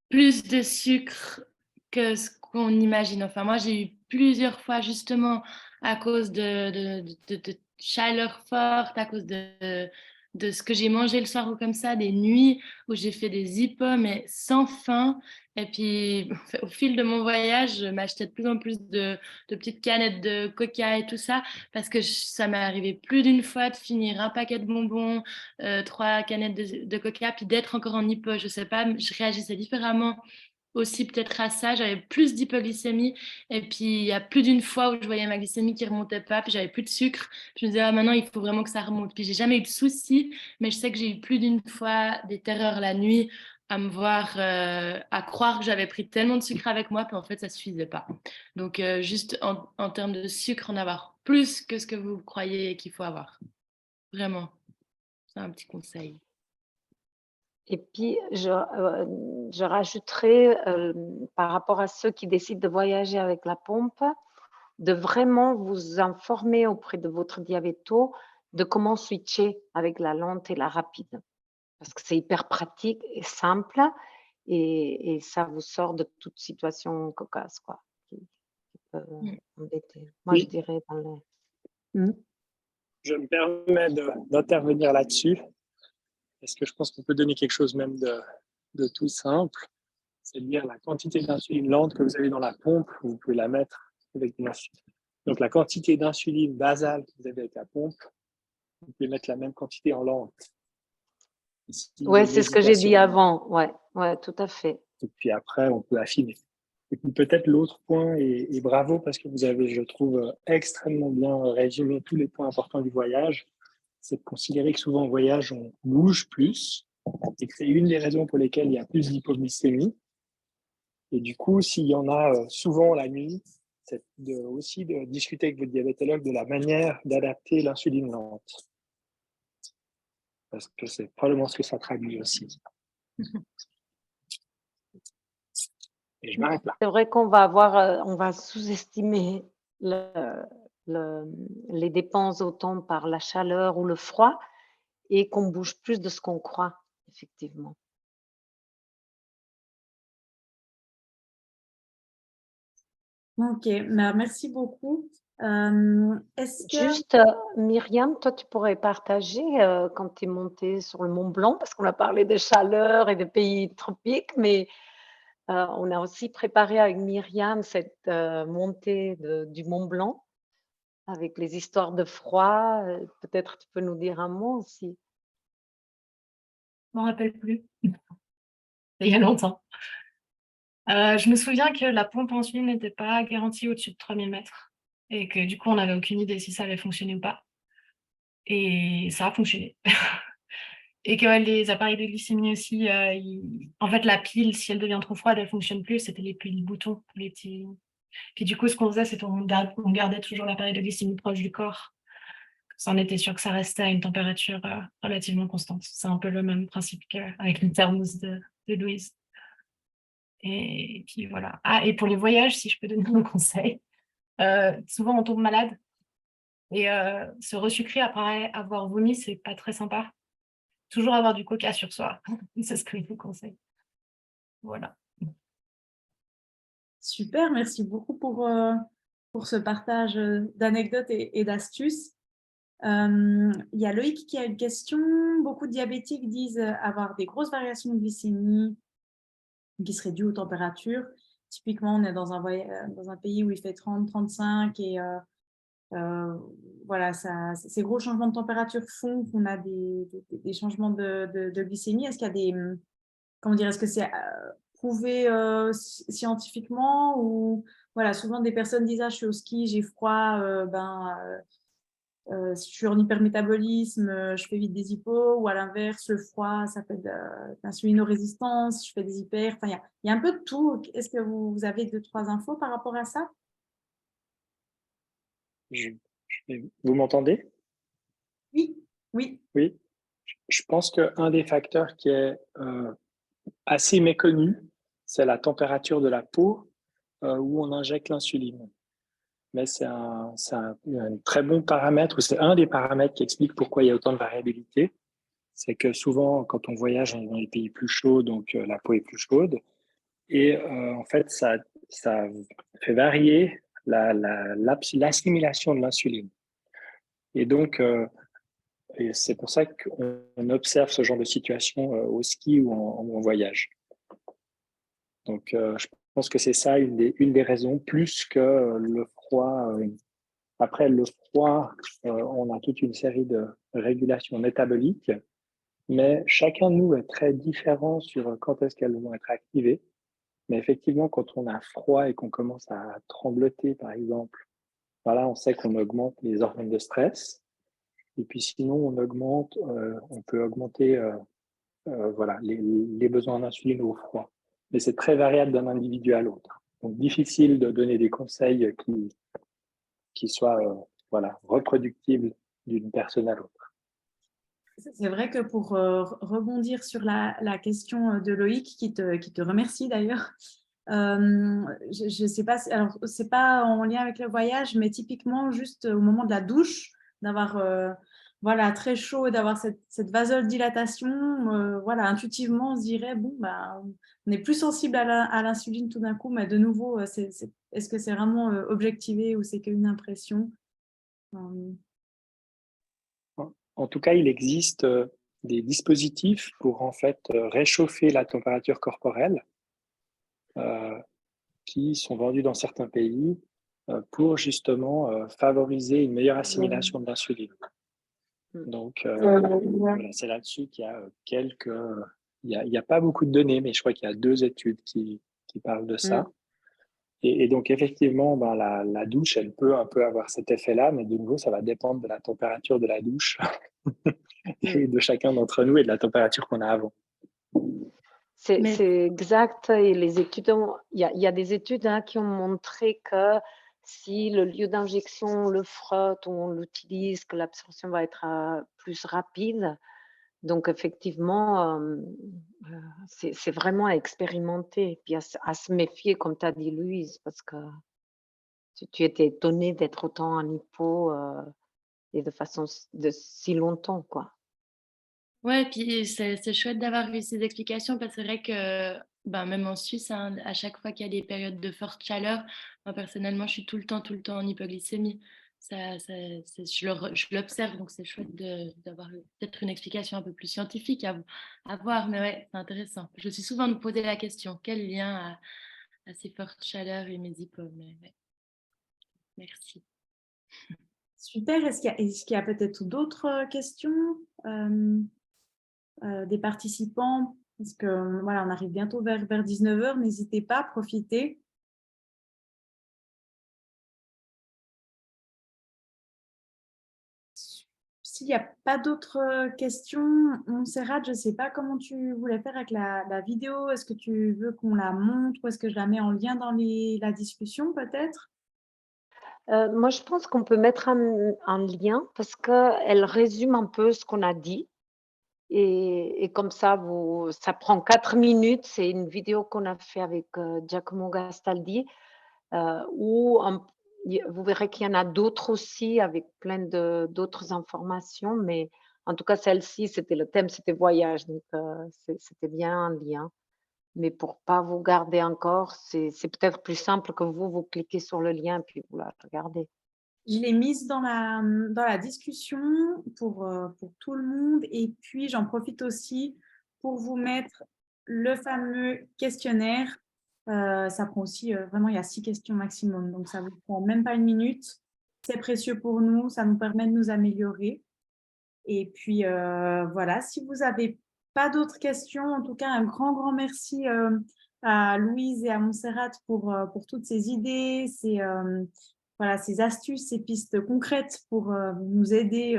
plus de sucre que ce qu'on imagine. Enfin, moi, j'ai eu plusieurs fois justement à cause de chaleur forte, à cause de ce que j'ai mangé le soir ou comme ça, des nuits où j'ai fait des hippos, mais sans fin. Et puis, au fil de mon voyage, je m'achetais de plus en plus de petites canettes de coca et tout ça, parce que ça m'est arrivé plus d'une fois de finir un paquet de bonbons, 3 canettes de coca, puis d'être encore en hypo. Je sais pas, je réagissais différemment aussi peut-être à ça. J'avais plus d'hypoglycémie, et puis il y a plus d'une fois où je voyais ma glycémie qui remontait pas, puis j'avais plus de sucre. Je me disais: «Ah maintenant il faut vraiment que ça remonte». Puis j'ai jamais eu de soucis, mais je sais que j'ai eu plus d'une fois des terreurs la nuit à me voir, à croire que j'avais pris tellement de sucre avec moi, puis en fait ça suffisait pas. Donc juste en termes de sucre, en avoir plus que ce que vous croyez qu'il faut avoir. Vraiment, c'est un petit conseil. Et puis je rajouterais, par rapport à ceux qui décident de voyager avec la pompe, de vraiment vous informer auprès de votre diabéto de comment switcher avec la lente et la rapide. Parce que c'est hyper pratique et simple, et ça vous sort de toute situation cocasse, quoi, qui peut Mmh. embêter. Moi, je Oui, dirais dans les je me permets d'intervenir là-dessus, parce que je pense qu'on peut donner quelque chose même de tout simple, c'est de dire la quantité d'insuline lente que vous avez dans la pompe, vous pouvez la mettre avec de Donc, la quantité d'insuline basale que vous avez avec la pompe, vous pouvez mettre la même quantité en lente. Oui, c'est ce que j'ai dit avant. Ouais, ouais, tout à fait. Et puis après, on peut affiner. Et puis peut-être l'autre point, et bravo parce que vous avez, je trouve, extrêmement bien résumé tous les points importants du voyage, c'est de considérer que souvent en voyage, on bouge plus et que c'est une des raisons pour lesquelles il y a plus d'hypoglycémie. Et du coup, s'il y en a souvent la nuit, c'est aussi de discuter avec votre diabétologue de la manière d'adapter l'insuline lente. Parce que c'est probablement ce que ça traduit aussi. Et je m'arrête là. C'est vrai qu'on va on va sous-estimer les dépenses autant par la chaleur ou le froid et qu'on bouge plus de ce qu'on croit, effectivement. Ok, merci beaucoup. Est-ce que... Juste, Myriam, toi, tu pourrais partager quand tu es montée sur le Mont Blanc, parce qu'on a parlé de chaleur et de pays tropiques, mais on a aussi préparé avec Myriam cette montée du Mont Blanc avec les histoires de froid. Peut-être tu peux nous dire un mot aussi. Je m'en rappelle plus. Il y a longtemps. Je me souviens que la pompe insuline n'était pas garantie au-dessus de 3000 mètres et que du coup, on n'avait aucune idée si ça allait fonctionner ou pas. Et ça a fonctionné. Et que les appareils de glycémie aussi, en fait, la pile, si elle devient trop froide, elle ne fonctionne plus. C'était les piles boutons, les petits. Puis du coup, ce qu'on faisait, c'est qu'on gardait toujours l'appareil de glycémie proche du corps. Ça, on était sûr que ça restait à une température relativement constante. C'est un peu le même principe qu'avec le thermos de Louise. Et puis voilà. Ah, et pour les voyages, si je peux donner un conseil, souvent on tombe malade et se resucrer après avoir vomi, c'est pas très sympa. Toujours avoir du coca sur soi, c'est ce que je vous conseille. Voilà. Super, merci beaucoup pour ce partage d'anecdotes et d'astuces. Il y a Loïc qui a une question. Beaucoup de diabétiques disent avoir des grosses variations de glycémie qui seraient dues aux températures. Typiquement, on est dans un pays où il fait 30, 35 et voilà, ces gros changements de température font qu'on a des changements de glycémie. Est-ce qu'il y a est-ce que c'est prouvé scientifiquement ou voilà, souvent des personnes disent je suis au ski, j'ai froid, je suis en hypermétabolisme, je fais vite des hypos, ou à l'inverse, le froid, ça fait de l'insulinorésistance, je fais des hyper. Enfin, il y a un peu de tout. Est-ce que vous avez 2-3 infos par rapport à ça? Vous m'entendez? Oui, oui. Oui. Je pense qu'un des facteurs qui est assez méconnu, c'est la température de la peau où on injecte l'insuline. Mais c'est un très bon paramètre, ou c'est un des paramètres qui explique pourquoi il y a autant de variabilité. C'est que souvent, quand on voyage dans les pays plus chauds, donc la peau est plus chaude, et en fait, ça fait varier l'assimilation de l'insuline. Et donc, et c'est pour ça qu'on observe ce genre de situation au ski ou en voyage. Donc, je pense que c'est ça une des raisons, plus que le froid. Après, le froid, on a toute une série de régulations métaboliques, mais chacun de nous est très différent sur quand est-ce qu'elles vont être activées. Mais effectivement, quand on a froid et qu'on commence à trembloter, par exemple, voilà, on sait qu'on augmente les hormones de stress. Et puis sinon, on peut augmenter voilà, les besoins d'insuline au froid. Mais c'est très variable d'un individu à l'autre. Donc, difficile de donner des conseils qui soient voilà, reproductibles d'une personne à l'autre. C'est vrai que pour rebondir sur la question de Loïc, qui te remercie d'ailleurs, je ne sais pas, alors c'est pas en lien avec le voyage, mais typiquement juste au moment de la douche, d'avoir voilà, très chaud et d'avoir cette vasodilatation, voilà, intuitivement on se dirait, bon, bah, on est plus sensible à l'insuline tout d'un coup, mais de nouveau, est-ce que c'est vraiment objectivé ou c'est qu'une impression? En tout cas, il existe des dispositifs pour en fait réchauffer la température corporelle qui sont vendus dans certains pays pour justement favoriser une meilleure assimilation de l'insuline. Donc, voilà, c'est là-dessus qu'il y a il n'y a pas beaucoup de données, mais je crois qu'il y a 2 études qui parlent de ça. Et donc, effectivement, ben, la douche, elle peut un peu avoir cet effet-là, mais de nouveau, ça va dépendre de la température de la douche et de chacun d'entre nous et de la température qu'on a avant. C'est Mais- exact. Et les études, il y a des études qui ont montré que si le lieu d'injection, on le frotte ou on l'utilise, que l'absorption va être plus rapide. Donc, effectivement, c'est vraiment à expérimenter, puis à se méfier, comme tu as dit, Louise, parce que tu étais étonnée d'être autant en hypo et de façon de si longtemps, quoi. Ouais, puis c'est chouette d'avoir eu ces explications parce que c'est vrai que ben, même en Suisse, hein, à chaque fois qu'il y a des périodes de forte chaleur, moi personnellement, je suis tout le temps en hypoglycémie. Je l'observe, donc c'est chouette d'avoir peut-être une explication un peu plus scientifique à voir, mais ouais, c'est intéressant. Je me suis souvent posé la question, quel lien à ces fortes chaleurs et mes hypos, mais ouais. Merci. Super. Est-ce qu'il y a peut-être d'autres questions des participants? Parce que voilà, on arrive bientôt vers 19h. N'hésitez pas, profitez. S'il n'y a pas d'autres questions, Montserrat, je ne sais pas comment tu voulais faire avec la vidéo. Est-ce que tu veux qu'on la montre ou est-ce que je la mets en lien dans la discussion peut-être? Moi, je pense qu'on peut mettre un lien parce qu'elle résume un peu ce qu'on a dit. Et comme ça, ça prend 4 minutes. C'est une vidéo qu'on a fait avec Giacomo Gastaldi, où vous verrez qu'il y en a d'autres aussi avec plein d'autres informations. Mais en tout cas, celle-ci, le thème, c'était voyage. Donc, c'était bien un lien. Mais pour pas vous garder encore, c'est peut-être plus simple que vous cliquez sur le lien puis vous la regardez. Je l'ai mise dans la discussion pour tout le monde et puis j'en profite aussi pour vous mettre le fameux questionnaire. Ça prend aussi, vraiment, il y a 6 questions maximum, donc ça ne vous prend même pas une minute. C'est précieux pour nous, ça nous permet de nous améliorer. Et puis, voilà, si vous n'avez pas d'autres questions, en tout cas, un grand merci à Louise et à Montserrat pour toutes ces idées, voilà, ces astuces, ces pistes concrètes pour nous aider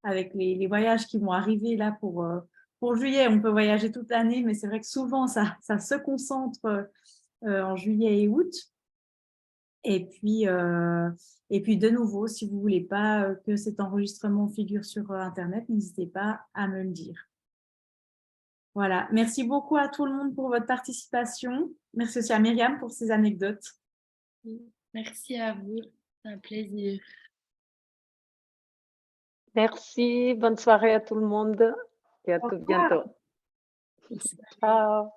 avec les voyages qui vont arriver là pour juillet. On peut voyager toute l'année, mais c'est vrai que souvent, ça se concentre en juillet et août. Et puis de nouveau, si vous ne voulez pas que cet enregistrement figure sur Internet, n'hésitez pas à me le dire. Voilà, merci beaucoup à tout le monde pour votre participation. Merci aussi à Myriam pour ses anecdotes. Merci à vous, c'est un plaisir. Merci, bonne soirée à tout le monde et à tout bientôt. Ciao.